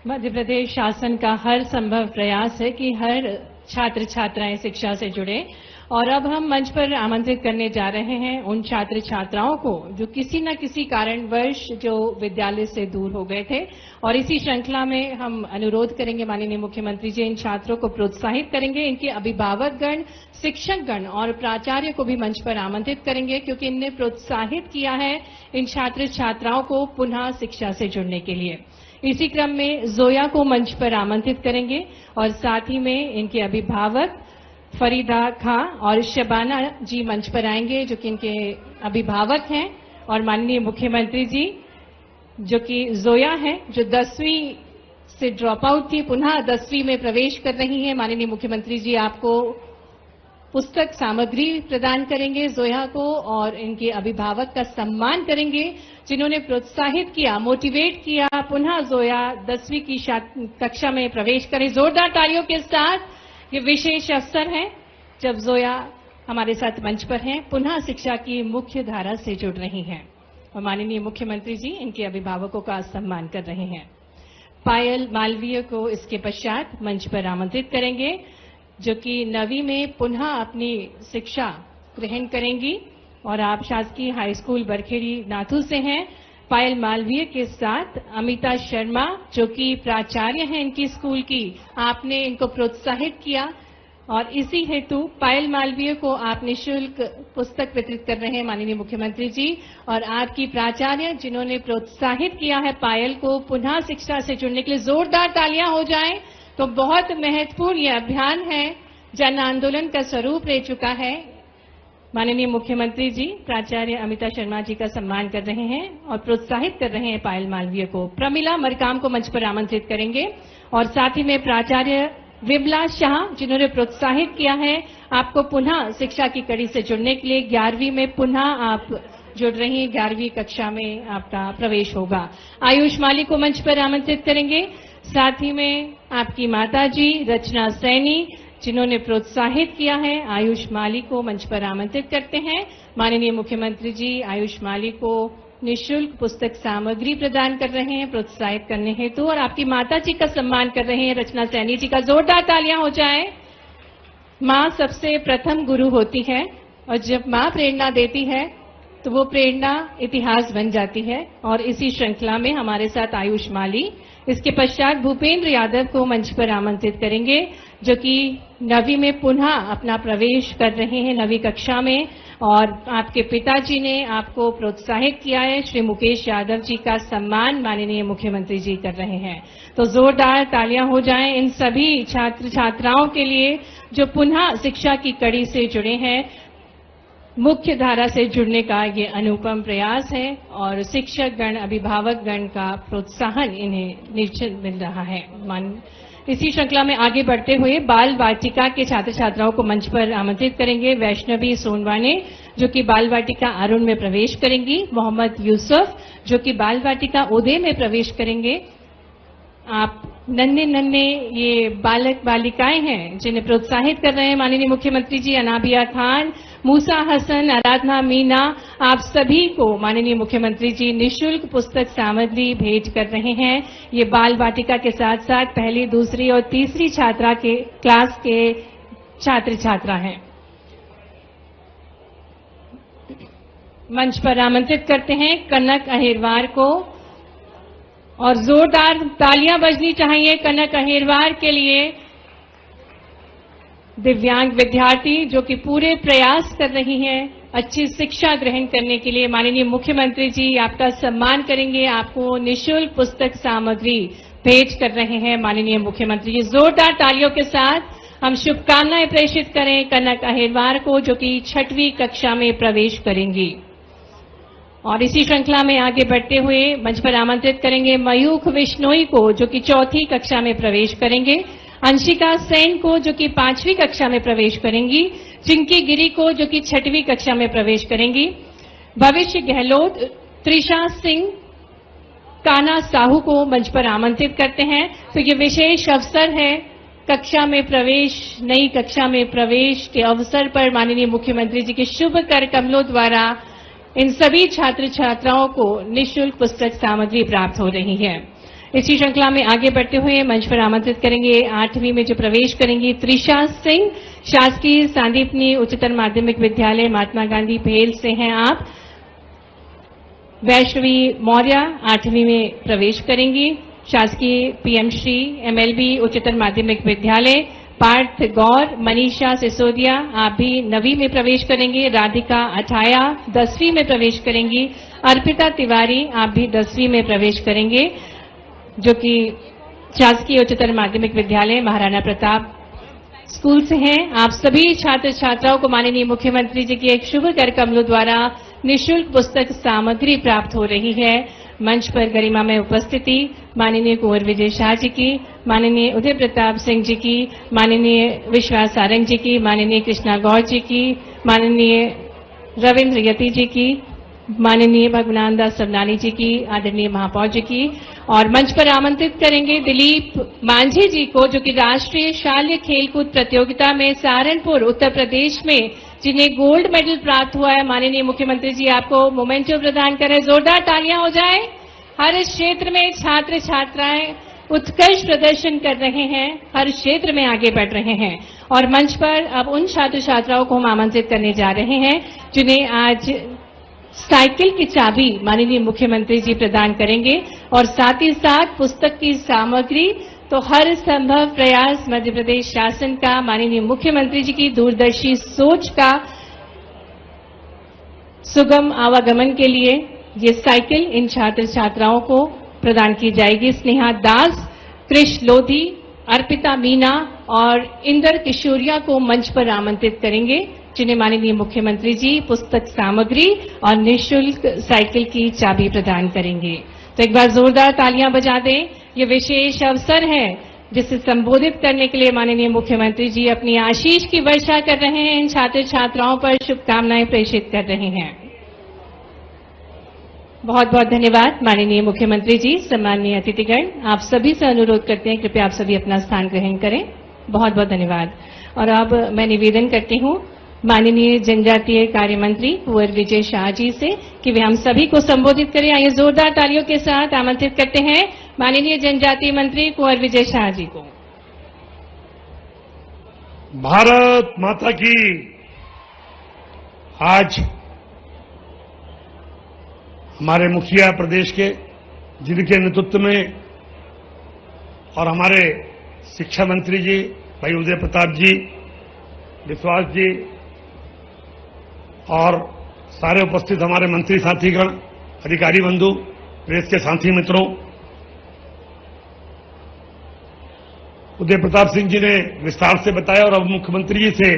मध्य प्रदेश शासन का हर संभव प्रयास है कि हर छात्र छात्राएं शिक्षा से जुड़े और अब हम मंच पर आमंत्रित करने जा रहे हैं उन छात्र छात्राओं को जो किसी न किसी कारणवश जो विद्यालय से दूर हो गए थे। और इसी श्रृंखला में हम अनुरोध करेंगे माननीय मुख्यमंत्री जी इन छात्रों को प्रोत्साहित करेंगे, इनके अभिभावकगण, शिक्षकगण और प्राचार्य को भी मंच पर आमंत्रित करेंगे क्योंकि इनने प्रोत्साहित किया है इन छात्र छात्राओं को पुनः शिक्षा से जुड़ने के लिए। इसी क्रम में जोया को मंच पर आमंत्रित करेंगे और साथ ही में इनके अभिभावक फरीदा खां और शबाना जी मंच पर आएंगे जो कि इनके अभिभावक हैं, और माननीय मुख्यमंत्री जी जो कि जोया है जो 10वीं से ड्रॉप आउट थी पुनः 10वीं में प्रवेश कर रही हैं। माननीय मुख्यमंत्री जी आपको पुस्तक सामग्री प्रदान करेंगे जोया को और इनके अभिभावक का सम्मान करेंगे जिन्होंने प्रोत्साहित किया, मोटिवेट किया पुनः जोया 10वीं की कक्षा में प्रवेश करें। जोरदार तालियों के साथ ये विशेष अवसर है जब जोया हमारे साथ मंच पर हैं, पुनः शिक्षा की मुख्य धारा से जुड़ रही हैं और माननीय मुख्यमंत्री जी इनके अभिभावकों का सम्मान कर रहे हैं। पायल मालवीय को इसके पश्चात मंच पर आमंत्रित करेंगे जो कि 9वीं में पुनः अपनी शिक्षा ग्रहण करेंगी और आप शासकीय हाई स्कूल बरखेड़ी नाथू से हैं। पायल मालवीय के साथ अमिता शर्मा जो कि प्राचार्य हैं इनकी स्कूल की, आपने इनको प्रोत्साहित किया और इसी हेतु पायल मालवीय को आप निःशुल्क पुस्तक वितरित कर रहे हैं माननीय मुख्यमंत्री जी, और आपकी प्राचार्य जिन्होंने प्रोत्साहित किया है पायल को पुनः शिक्षा से जुड़ने के लिए जोरदार तालियां हो जाएं। तो बहुत महत्वपूर्ण यह अभियान है, जन आंदोलन का स्वरूप ले चुका है। माननीय मुख्यमंत्री जी प्राचार्य अमिता शर्मा जी का सम्मान कर रहे हैं और प्रोत्साहित कर रहे हैं पायल मालवीय को। प्रमिला मरकाम को मंच पर आमंत्रित करेंगे और साथ ही में प्राचार्य विमला शाह जिन्होंने प्रोत्साहित किया है आपको पुनः शिक्षा की कड़ी से जुड़ने के लिए। 11वीं में पुनः आप जुड़ रही हैं, 11वीं कक्षा में आपका प्रवेश होगा। आयुष माली को मंच पर आमंत्रित करेंगे, साथ ही में आपकी माता जी रचना सैनी जिन्होंने प्रोत्साहित किया है आयुष माली को मंच पर आमंत्रित करते हैं। माननीय मुख्यमंत्री जी आयुष माली को निःशुल्क पुस्तक सामग्री प्रदान कर रहे हैं प्रोत्साहित करने हेतु और आपकी माता जी का सम्मान कर रहे हैं रचना सैनी जी का। जोरदार तालियां हो जाए। मां सबसे प्रथम गुरु होती है और जब मां प्रेरणा देती है तो वो प्रेरणा इतिहास बन जाती है और इसी श्रृंखला में हमारे साथ आयुष माली, इसके पश्चात भूपेंद्र यादव को मंच पर आमंत्रित करेंगे जो कि 9वीं में पुनः अपना प्रवेश कर रहे हैं 9वीं कक्षा में और आपके पिताजी ने आपको प्रोत्साहित किया है। श्री मुकेश यादव जी का सम्मान माननीय मुख्यमंत्री जी कर रहे हैं। तो जोरदार तालियां हो जाएं इन सभी छात्र छात्राओं के लिए जो पुनः शिक्षा की कड़ी से जुड़े हैं। मुख्य धारा से जुड़ने का ये अनुपम प्रयास है और शिक्षक गण, अभिभावक गण का प्रोत्साहन इन्हें निश्चित मिल रहा है। इसी श्रृंखला में आगे बढ़ते हुए बाल वाटिका के छात्र छात्राओं को मंच पर आमंत्रित करेंगे। वैष्णवी सोनवाने जो कि बाल वाटिका अरुण में प्रवेश करेंगी, मोहम्मद यूसुफ जो कि बाल वाटिका उदय में प्रवेश करेंगे। आप नन्हे नन्हे ये बालक बालिकाएं हैं जिन्हें प्रोत्साहित कर रहे हैं माननीय मुख्यमंत्री जी। अनाबिया खान, मूसा हसन, आराधना मीना, आप सभी को माननीय मुख्यमंत्री जी निःशुल्क पुस्तक सामग्री भेंट कर रहे हैं। ये बाल वाटिका के साथ साथ पहली, दूसरी और तीसरी छात्रा के क्लास के छात्र छात्रा हैं। मंच पर आमंत्रित करते हैं कनक अहिरवार को और जोरदार तालियां बजनी चाहिए कनक अहिरवार के लिए। दिव्यांग विद्यार्थी जो कि पूरे प्रयास कर रही हैं अच्छी शिक्षा ग्रहण करने के लिए। माननीय मुख्यमंत्री जी आपका सम्मान करेंगे, आपको निःशुल्क पुस्तक सामग्री भेंट कर रहे हैं माननीय मुख्यमंत्री जी। जोरदार तालियों के साथ हम शुभकामनाएं प्रेषित करें कनक अहिरवार को जो कि 6वीं कक्षा में प्रवेश करेंगी। और इसी श्रृंखला में आगे बढ़ते हुए मंच पर आमंत्रित करेंगे मयूख विश्नोई को जो कि 4ठी कक्षा में प्रवेश करेंगे, अंशिका सेन को जो कि 5वीं कक्षा में प्रवेश करेंगी, चिंकी गिरी को जो कि 6वीं कक्षा में प्रवेश करेंगी, भविष्य गहलोत, त्रिशा सिंह, काना साहू को मंच पर आमंत्रित करते हैं। तो ये विशेष अवसर है कक्षा में प्रवेश, नई कक्षा में प्रवेश के अवसर पर माननीय मुख्यमंत्री जी के शुभ कर कमलों द्वारा इन सभी छात्र छात्राओं को निःशुल्क पुस्तक सामग्री प्राप्त हो रही है। इसी श्रृंखला में आगे बढ़ते हुए मंच पर आमंत्रित करेंगे 8वीं में जो प्रवेश करेंगी त्रिशा सिंह, शासकीय सांदीपनी उच्चतर माध्यमिक विद्यालय महात्मा गांधी भेल से हैं आप। वैष्णवी मौर्य 8वीं में प्रवेश करेंगी, शासकीय पीएम श्री एमएलबी उच्चतर माध्यमिक विद्यालय। पार्थ गौर, मनीषा सिसोदिया आप भी 9वीं में प्रवेश करेंगे। राधिका अठाया 10वीं में प्रवेश करेंगी। अर्पिता तिवारी आप भी 10वीं में प्रवेश करेंगे, जो कि शासकीय उच्चतर माध्यमिक विद्यालय महाराणा प्रताप स्कूल से हैं। आप सभी छात्र छात्राओं को माननीय मुख्यमंत्री जी की एक शुभ कर कमलों द्वारा निःशुल्क पुस्तक सामग्री प्राप्त हो रही है। मंच पर गरिमा में उपस्थिति माननीय कुंवर विजय शाह जी की, माननीय उदय प्रताप सिंह जी की, माननीय विश्वास सारंग जी की, माननीय कृष्णा गौर जी की, माननीय रविंद्र यति जी की, माननीय भगवान दास सबनानी जी की, आदरणीय महापौर जी की, और मंच पर आमंत्रित करेंगे दिलीप मांझी जी को, जो कि राष्ट्रीय शाल्य खेलकूद प्रतियोगिता में सहारनपुर उत्तर प्रदेश में जिन्हें गोल्ड मेडल प्राप्त हुआ है। माननीय मुख्यमंत्री जी आपको मोमेंटो प्रदान करें, जोरदार तालियां हो जाए। हर क्षेत्र में छात्र छात्राएं उत्कृष्ट प्रदर्शन कर रहे हैं, हर क्षेत्र में आगे बढ़ रहे हैं, और मंच पर अब उन छात्र छात्राओं को हम आमंत्रित करने जा रहे हैं जिन्हें आज साइकिल की चाबी माननीय मुख्यमंत्री जी प्रदान करेंगे, और साथ ही साथ पुस्तक की सामग्री। तो हर संभव प्रयास मध्य प्रदेश शासन का, माननीय मुख्यमंत्री जी की दूरदर्शी सोच का सुगम आवागमन के लिए ये साइकिल इन छात्र छात्राओं को प्रदान की जाएगी। स्नेहा दास, कृष लोधी, अर्पिता मीना और इंदर किशोरिया को मंच पर आमंत्रित करेंगे, जिन्हें माननीय मुख्यमंत्री जी पुस्तक सामग्री और निःशुल्क साइकिल की चाबी प्रदान करेंगे। तो एक बार जोरदार तालियां बजा दें। ये विशेष अवसर है जिसे संबोधित करने के लिए माननीय मुख्यमंत्री जी अपनी आशीष की वर्षा कर रहे हैं, इन छात्र छात्राओं पर शुभकामनाएं प्रेषित कर रहे हैं। बहुत बहुत धन्यवाद माननीय मुख्यमंत्री जी। सम्माननीय अतिथिगण, आप सभी से अनुरोध करते हैं कृपया आप सभी अपना स्थान ग्रहण करें। बहुत बहुत धन्यवाद। और अब मैं निवेदन करती हूं माननीय जनजातीय कार्य मंत्री कुंवर विजय शाह जी से कि वे हम सभी को संबोधित करें। आइए जोरदार तालियों के साथ आमंत्रित करते हैं माननीय जनजातीय मंत्री कुंवर विजय शाह जी को। भारत माता की। आज हमारे मुखिया प्रदेश के, जिनके नेतृत्व में, और हमारे शिक्षा मंत्री जी भाई उदय प्रताप जी, विश्वास जी और सारे उपस्थित हमारे मंत्री साथीगण, अधिकारी बंधु, प्रेस के साथी मित्रों, उदय प्रताप सिंह जी ने विस्तार से बताया और अब मुख्यमंत्री जी से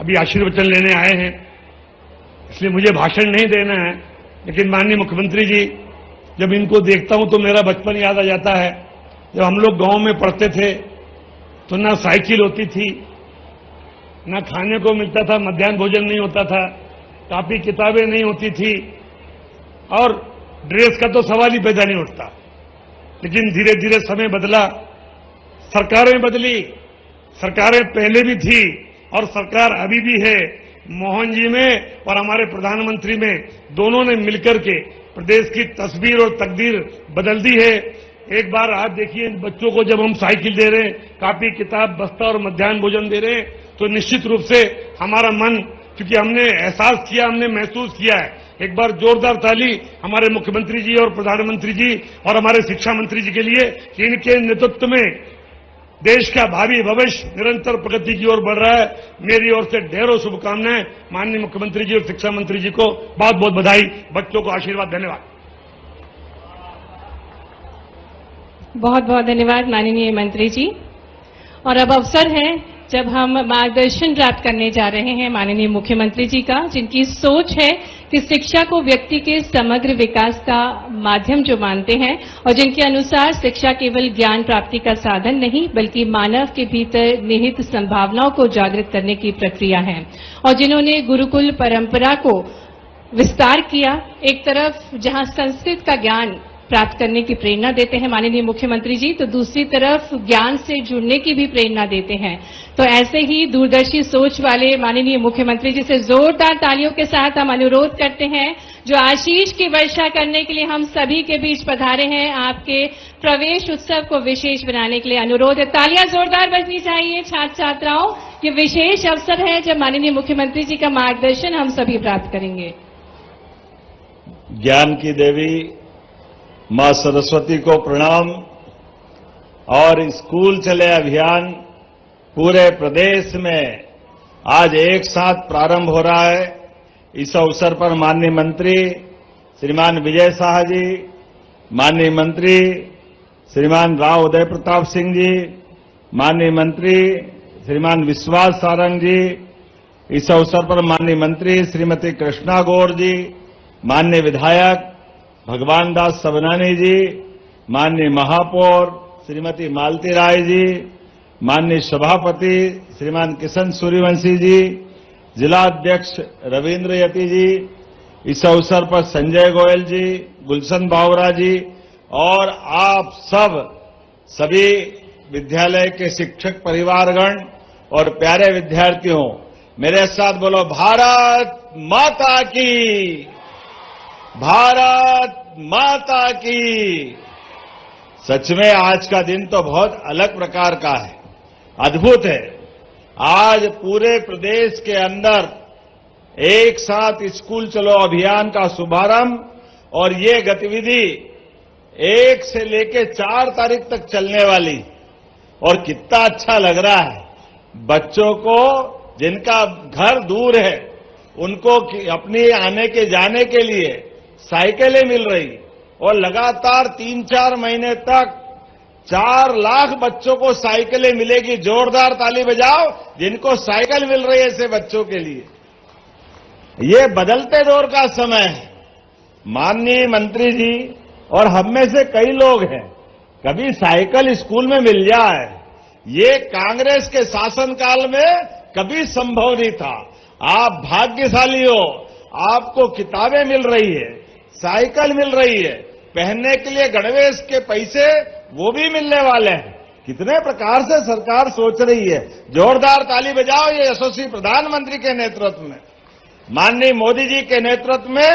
अभी आशीर्वचन लेने आए हैं, इसलिए मुझे भाषण नहीं देना है। लेकिन माननीय मुख्यमंत्री जी, जब इनको देखता हूं तो मेरा बचपन याद आ जाता है। जब हम लोग गांव में पढ़ते थे तो ना साइकिल होती थी, ना खाने को मिलता था, मध्याह्न भोजन नहीं होता था, कापी किताबें नहीं होती थी, और ड्रेस का तो सवाल ही पैदा नहीं उठता। लेकिन धीरे धीरे समय बदला, सरकारें बदली, सरकारें पहले भी थी और सरकार अभी भी है। मोहन जी में और हमारे प्रधानमंत्री में, दोनों ने मिलकर के प्रदेश की तस्वीर और तकदीर बदल दी है। एक बार आप देखिए, बच्चों को जब हम साइकिल दे रहे हैं, कापी किताब बस्ता और मध्याह्न भोजन दे रहे हैं, तो निश्चित रूप से हमारा मन, क्योंकि हमने एहसास किया, हमने महसूस किया है। एक बार जोरदार ताली हमारे मुख्यमंत्री जी और प्रधानमंत्री जी और हमारे शिक्षा मंत्री जी के लिए कि इनके नेतृत्व में देश का भावी भविष्य निरंतर प्रगति की ओर बढ़ रहा है। मेरी ओर से ढेरों शुभकामनाएं माननीय मुख्यमंत्री जी और शिक्षा मंत्री जी को। बहुत बहुत बधाई, बच्चों को आशीर्वाद। धन्यवाद। बहुत बहुत धन्यवाद माननीय मंत्री जी। और अब अवसर है जब हम मार्गदर्शन प्राप्त करने जा रहे हैं माननीय मुख्यमंत्री जी का, जिनकी सोच है कि शिक्षा को व्यक्ति के समग्र विकास का माध्यम जो मानते हैं, और जिनके अनुसार शिक्षा केवल ज्ञान प्राप्ति का साधन नहीं बल्कि मानव के भीतर निहित संभावनाओं को जागृत करने की प्रक्रिया है, और जिन्होंने गुरुकुल परंपरा को विस्तार किया। एक तरफ जहां संस्कृत का ज्ञान प्राप्त करने की प्रेरणा देते हैं माननीय मुख्यमंत्री जी, तो दूसरी तरफ ज्ञान से जुड़ने की भी प्रेरणा देते हैं। तो ऐसे ही दूरदर्शी सोच वाले माननीय मुख्यमंत्री जी से जोरदार तालियों के साथ हम अनुरोध करते हैं जो आशीष की वर्षा करने के लिए हम सभी के बीच पधारे हैं। आपके प्रवेश उत्सव को विशेष बनाने के लिए अनुरोध है, तालियां जोरदार बजनी चाहिए छात्र छात्राओं। ये विशेष अवसर है जब माननीय मुख्यमंत्री जी का मार्गदर्शन हम सभी प्राप्त करेंगे। ज्ञान की देवी मां सरस्वती को प्रणाम। और स्कूल चले अभियान पूरे प्रदेश में आज एक साथ प्रारंभ हो रहा है। इस अवसर पर माननीय मंत्री श्रीमान विजय शाह जी, माननीय मंत्री श्रीमान राव उदय प्रताप सिंह जी, माननीय मंत्री श्रीमान विश्वास सारंग जी, इस अवसर पर माननीय मंत्री श्रीमती कृष्णा गौर जी, माननीय विधायक भगवान दास सबनानी जी, माननीय महापौर श्रीमती मालती राय जी, माननीय सभापति श्रीमान किशन सूर्यवंशी जी, जिला अध्यक्ष रविंद्र यति जी, इस अवसर पर संजय गोयल जी, गुलशन बावरा जी और आप सभी विद्यालय के शिक्षक परिवारगण और प्यारे विद्यार्थियों, मेरे साथ बोलो भारत माता की, भारत माता की। सच में आज का दिन तो बहुत अलग प्रकार का है, अद्भुत है। आज पूरे प्रदेश के अंदर एक साथ स्कूल चलो अभियान का शुभारंभ और ये गतिविधि 1 से लेकर 4 तारीख तक चलने वाली, और कितना अच्छा लग रहा है। बच्चों को जिनका घर दूर है उनको अपनी आने के जाने के लिए साइकिलें मिल रही, और लगातार 3-4 महीने तक 4 लाख बच्चों को साइकिलें मिलेगी। जोरदार ताली बजाओ जिनको साइकिल मिल रही है ऐसे बच्चों के लिए। ये बदलते दौर का समय है। माननीय मंत्री जी और हम में से कई लोग हैं, कभी साइकिल स्कूल में मिल जाए, ये कांग्रेस के शासनकाल में कभी संभव नहीं था। आप भाग्यशाली हो, आपको किताबें मिल रही है, साइकिल मिल रही है, पहनने के लिए गणवेश के पैसे वो भी मिलने वाले हैं। कितने प्रकार से सरकार सोच रही है। जोरदार ताली बजाओ ये यशस्वी प्रधानमंत्री के नेतृत्व में, माननीय मोदी जी के नेतृत्व में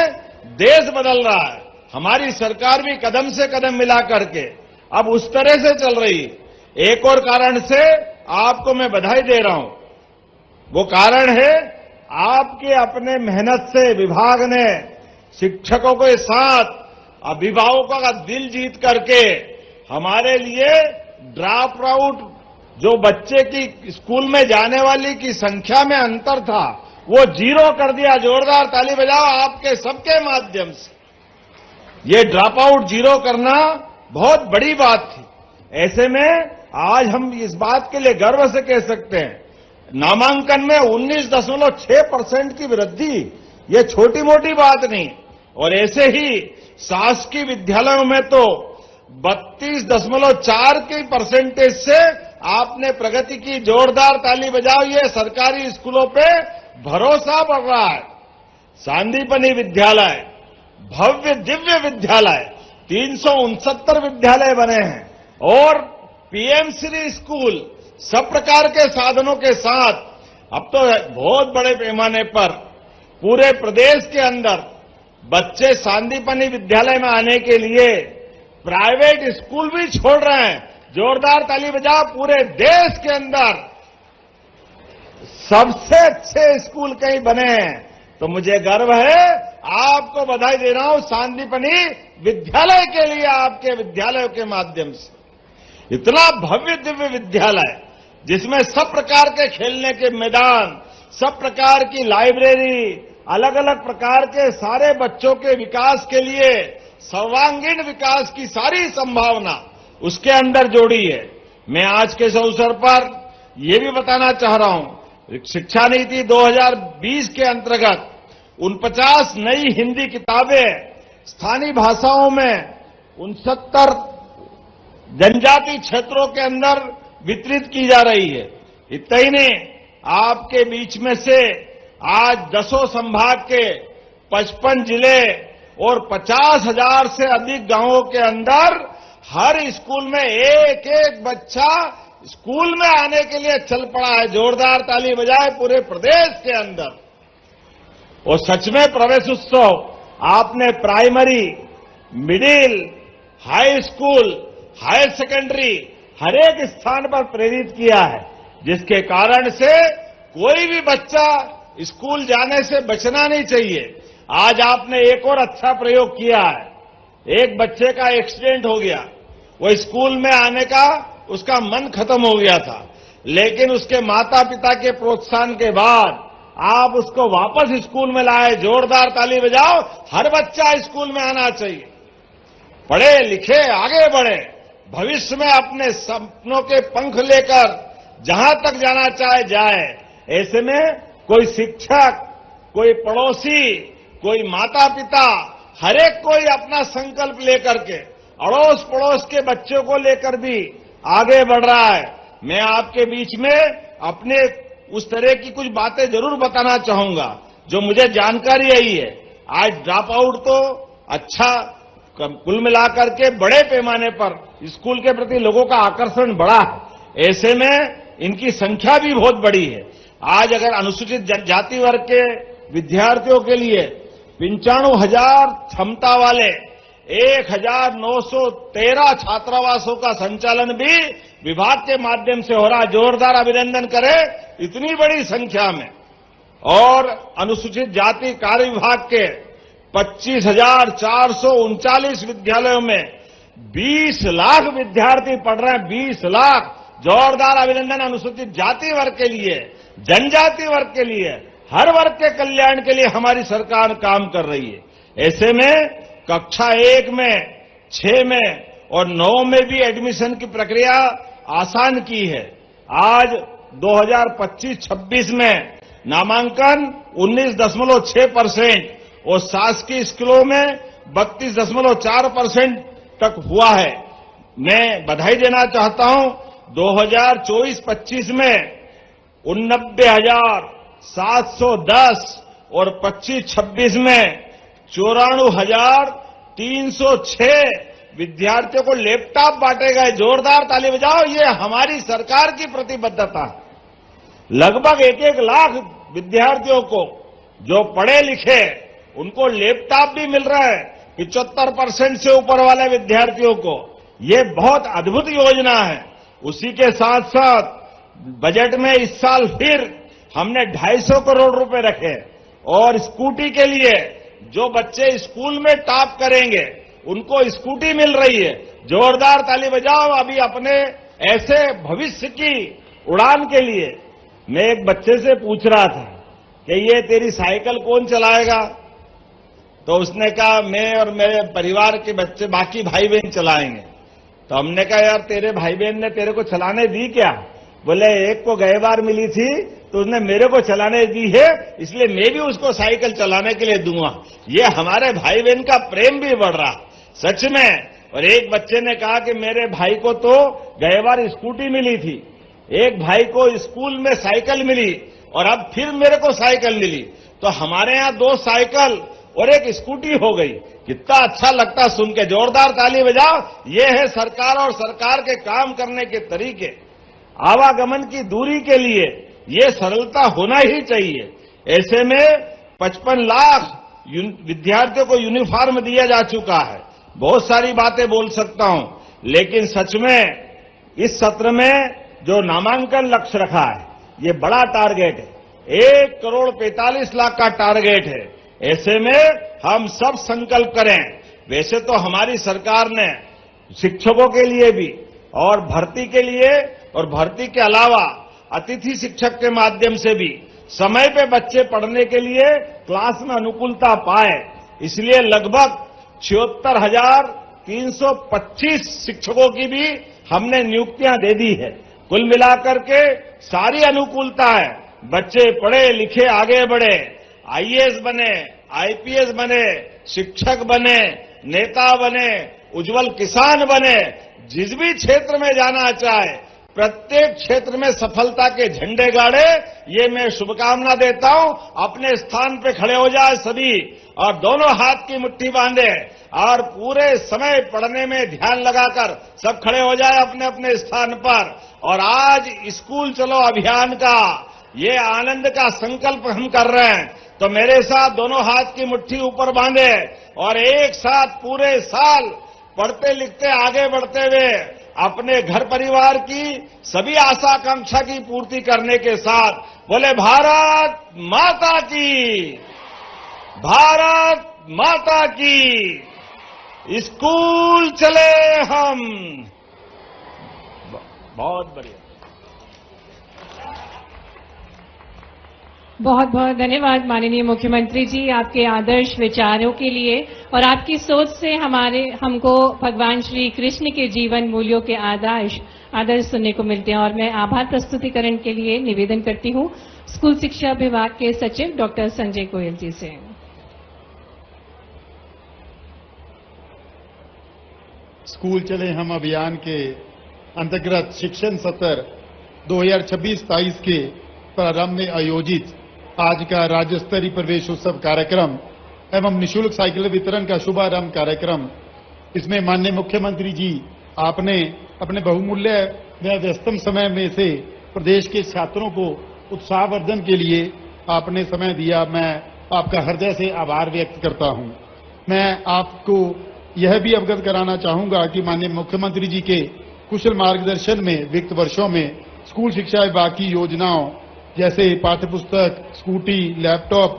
देश बदल रहा है। हमारी सरकार भी कदम से कदम मिला करके अब उस तरह से चल रही है। एक और कारण से आपको मैं बधाई दे रहा हूं, वो कारण है आपके अपने मेहनत से विभाग ने शिक्षकों के साथ अभिभावकों का दिल जीत करके हमारे लिए ड्रॉप आउट, जो बच्चे की स्कूल में जाने वाली की संख्या में अंतर था, वो 0 कर दिया। जोरदार ताली बजाओ आपके सबके माध्यम से। ये ड्रॉप आउट 0 करना बहुत बड़ी बात थी। ऐसे में आज हम इस बात के लिए गर्व से कह सकते हैं, नामांकन में 19.6% की वृद्धि, ये छोटी मोटी बात नहीं। और ऐसे ही शासकीय विद्यालयों में तो 32.4 की परसेंटेज से आपने प्रगति की। जोरदार ताली बजाओ, ये सरकारी स्कूलों पे भरोसा बढ़ रहा है। सांदीपनि विद्यालय, भव्य दिव्य विद्यालय, 369 विद्यालय बने हैं, और पीएम श्री स्कूल सब प्रकार के साधनों के साथ अब तो बहुत बड़े पैमाने पर पूरे प्रदेश के अंदर बच्चे सांदीपनि विद्यालय में आने के लिए प्राइवेट स्कूल भी छोड़ रहे हैं। जोरदार ताली बजाओ, पूरे देश के अंदर सबसे अच्छे स्कूल कहीं बने हैं, तो मुझे गर्व है। आपको बधाई दे रहा हूं सांदीपनि विद्यालय के लिए, आपके विद्यालयों के माध्यम से। इतना भव्य दिव्य विद्यालय जिसमें सब प्रकार के खेलने के मैदान, सब प्रकार की लाइब्रेरी, अलग अलग प्रकार के सारे बच्चों के विकास के लिए सर्वांगीण विकास की सारी संभावना उसके अंदर जोड़ी है। मैं आज के इस अवसर पर यह भी बताना चाह रहा हूं, शिक्षा नीति 2020 के अंतर्गत 49 नई हिंदी किताबें स्थानीय भाषाओं में 69 जनजाति क्षेत्रों के अंदर वितरित की जा रही है। इतना ही नहीं, आपके बीच में से आज 10 संभाग के 55 जिले और 50,000 से अधिक गांवों के अंदर हर स्कूल में एक एक बच्चा स्कूल में आने के लिए चल पड़ा है। जोरदार ताली बजाए पूरे प्रदेश के अंदर। और सच में प्रवेश उत्सव आपने primary, middle, high school, higher secondary हर एक स्थान पर प्रेरित किया है, जिसके कारण से कोई भी बच्चा स्कूल जाने से बचना नहीं चाहिए। आज आपने एक और अच्छा प्रयोग किया है। एक बच्चे का एक्सीडेंट हो गया, वो स्कूल में आने का उसका मन खत्म हो गया था, लेकिन उसके माता पिता के प्रोत्साहन के बाद आप उसको वापस स्कूल में लाए। जोरदार ताली बजाओ। हर बच्चा स्कूल में आना चाहिए, पढ़े लिखे आगे बढ़े, भविष्य में अपने सपनों के पंख लेकर जहां तक जाना चाहे जाए। ऐसे में कोई शिक्षक, कोई पड़ोसी, कोई माता पिता, हर एक कोई अपना संकल्प लेकर के अड़ोस पड़ोस के बच्चों को लेकर भी आगे बढ़ रहा है। मैं आपके बीच में अपने उस तरह की कुछ बातें जरूर बताना चाहूंगा जो मुझे जानकारी आई है। आज ड्रॉप आउट तो अच्छा, कुल मिलाकर के बड़े पैमाने पर स्कूल के प्रति लोगों का आकर्षण बढ़ा है। ऐसे में इनकी संख्या भी बहुत बड़ी है। आज अगर अनुसूचित जाति वर्ग के विद्यार्थियों के लिए 95,000 क्षमता वाले 1,913 छात्रावासों का संचालन भी विभाग के माध्यम से हो रहा है। जोरदार अभिनंदन करें इतनी बड़ी संख्या में। और अनुसूचित जाति कार्य विभाग के 25,439 विद्यालयों में 20 लाख विद्यार्थी पढ़ रहे हैं। 20 लाख। जोरदार अभिनंदन अनुसूचित जाति वर्ग के लिए, जनजाति वर्ग के लिए, हर वर्ग के कल्याण के लिए हमारी सरकार काम कर रही है। ऐसे में कक्षा 1 में, 6 में और 9 में भी एडमिशन की प्रक्रिया आसान की है। आज 2025-26 में नामांकन 19.6% और शासकीय स्कूलों में 32.4% तक हुआ है। मैं बधाई देना चाहता हूं। 2024-25 में 89,710 और 25-26 में 94,306 विद्यार्थियों को लैपटॉप बांटे गए। जोरदार ताली बजाओ। ये हमारी सरकार की प्रतिबद्धता है। लगभग 1-1 लाख विद्यार्थियों को जो पढ़े लिखे उनको लैपटॉप भी मिल रहा है। 75% से ऊपर वाले विद्यार्थियों को ये बहुत अद्भुत योजना है। उसी के साथ साथ बजट में इस साल फिर हमने 250 करोड़ रुपए रखे और स्कूटी के लिए जो बच्चे स्कूल में टॉप करेंगे उनको स्कूटी मिल रही है। जोरदार ताली बजाओ। अभी अपने ऐसे भविष्य की उड़ान के लिए मैं एक बच्चे से पूछ रहा था कि ये तेरी साइकिल कौन चलाएगा, तो उसने कहा मैं और मेरे परिवार के बच्चे, बाकी भाई बहन चलाएंगे। तो हमने कहा यार तेरे भाई बहन ने तेरे को चलाने दी क्या? बोले एक को गए बार मिली थी तो उसने मेरे को चलाने दी है, इसलिए मैं भी उसको साइकिल चलाने के लिए दूंगा। ये हमारे भाई बहन का प्रेम भी बढ़ रहा सच में। और एक बच्चे ने कहा कि मेरे भाई को तो गए बार स्कूटी मिली थी, एक भाई को स्कूल में साइकिल मिली और अब फिर मेरे को साइकिल मिली, तो हमारे यहां 2 साइकिल और 1 स्कूटी हो गई। कितना अच्छा लगता सुन के। जोरदार ताली बजाओ। ये है सरकार और सरकार के काम करने के तरीके। आवागमन की दूरी के लिए ये सरलता होना ही चाहिए। ऐसे में 55 लाख विद्यार्थियों को यूनिफॉर्म दिया जा चुका है। बहुत सारी बातें बोल सकता हूं, लेकिन सच में इस सत्र में जो नामांकन लक्ष्य रखा है ये बड़ा टारगेट है। 1,45,00,000 का टारगेट है। ऐसे में हम सब संकल्प करें। वैसे तो हमारी सरकार ने शिक्षकों के लिए भी और भर्ती के लिए और भर्ती के अलावा अतिथि शिक्षक के माध्यम से भी समय पे बच्चे पढ़ने के लिए क्लास में अनुकूलता पाए, इसलिए लगभग 76,325 शिक्षकों की भी हमने नियुक्तियां दे दी है। कुल मिलाकर के सारी अनुकूलता है। बच्चे पढ़े लिखे आगे बढ़े, आईएएस बने, आईपीएस बने, शिक्षक बने, नेता बने, उज्जवल किसान बने, जिस भी क्षेत्र में जाना चाहे प्रत्येक क्षेत्र में सफलता के झंडे गाड़े। ये मैं शुभकामना देता हूं। अपने स्थान पे खड़े हो जाए सभी और दोनों हाथ की मुट्ठी बांधे और पूरे समय पढ़ने में ध्यान लगाकर सब खड़े हो जाए अपने अपने स्थान पर। और आज स्कूल चलो अभियान का ये आनंद का संकल्प हम कर रहे हैं। तो मेरे साथ दोनों हाथ की मुट्ठी ऊपर बांधे और एक साथ पूरे साल पढ़ते लिखते आगे बढ़ते हुए अपने घर परिवार की सभी आशा आकांक्षा की पूर्ति करने के साथ बोले भारत माता की, भारत माता की, स्कूल चले हम। बहुत बढ़िया। बहुत बहुत धन्यवाद माननीय मुख्यमंत्री जी, आपके आदर्श विचारों के लिए और आपकी सोच से हमको भगवान श्री कृष्ण के जीवन मूल्यों के आदर्श सुनने को मिलते हैं। और मैं आभार प्रस्तुतिकरण के लिए निवेदन करती हूं स्कूल शिक्षा विभाग के सचिव डॉक्टर संजय गोयल जी से। स्कूल चले हम अभियान के अंतर्गत शिक्षण सत्र 2026-27 के प्रारंभ में आयोजित आज का राज्य स्तरीय प्रवेश उत्सव कार्यक्रम एवं निःशुल्क साइकिल वितरण का शुभारंभ कार्यक्रम, इसमें माननीय मुख्यमंत्री जी आपने अपने बहुमूल्य व व्यस्तम समय में से प्रदेश के छात्रों को उत्साहवर्धन के लिए आपने समय दिया। मैं आपका हृदय से आभार व्यक्त करता हूं। मैं आपको यह भी अवगत कराना चाहूंगा कि माननीय मुख्यमंत्री जी के कुशल मार्गदर्शन में विगत वर्षों में स्कूल शिक्षा विभाग की योजनाओं जैसे पाठ्यपुस्तक, स्कूटी, लैपटॉप,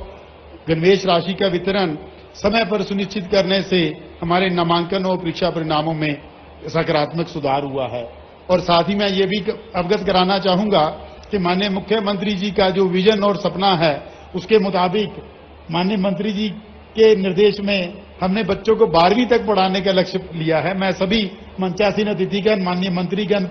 गणवेश राशि का वितरण समय पर सुनिश्चित करने से हमारे नामांकन और परीक्षा परिणामों में सकारात्मक सुधार हुआ है। और साथ ही मैं ये भी अवगत कराना चाहूंगा कि माननीय मुख्यमंत्री जी का जो विजन और सपना है उसके मुताबिक माननीय मंत्री जी के निर्देश में हमने बच्चों को 12वीं तक पढ़ाने का लक्ष्य लिया है। मैं सभी मंचासीन अतिथिगण, माननीय मंत्रीगण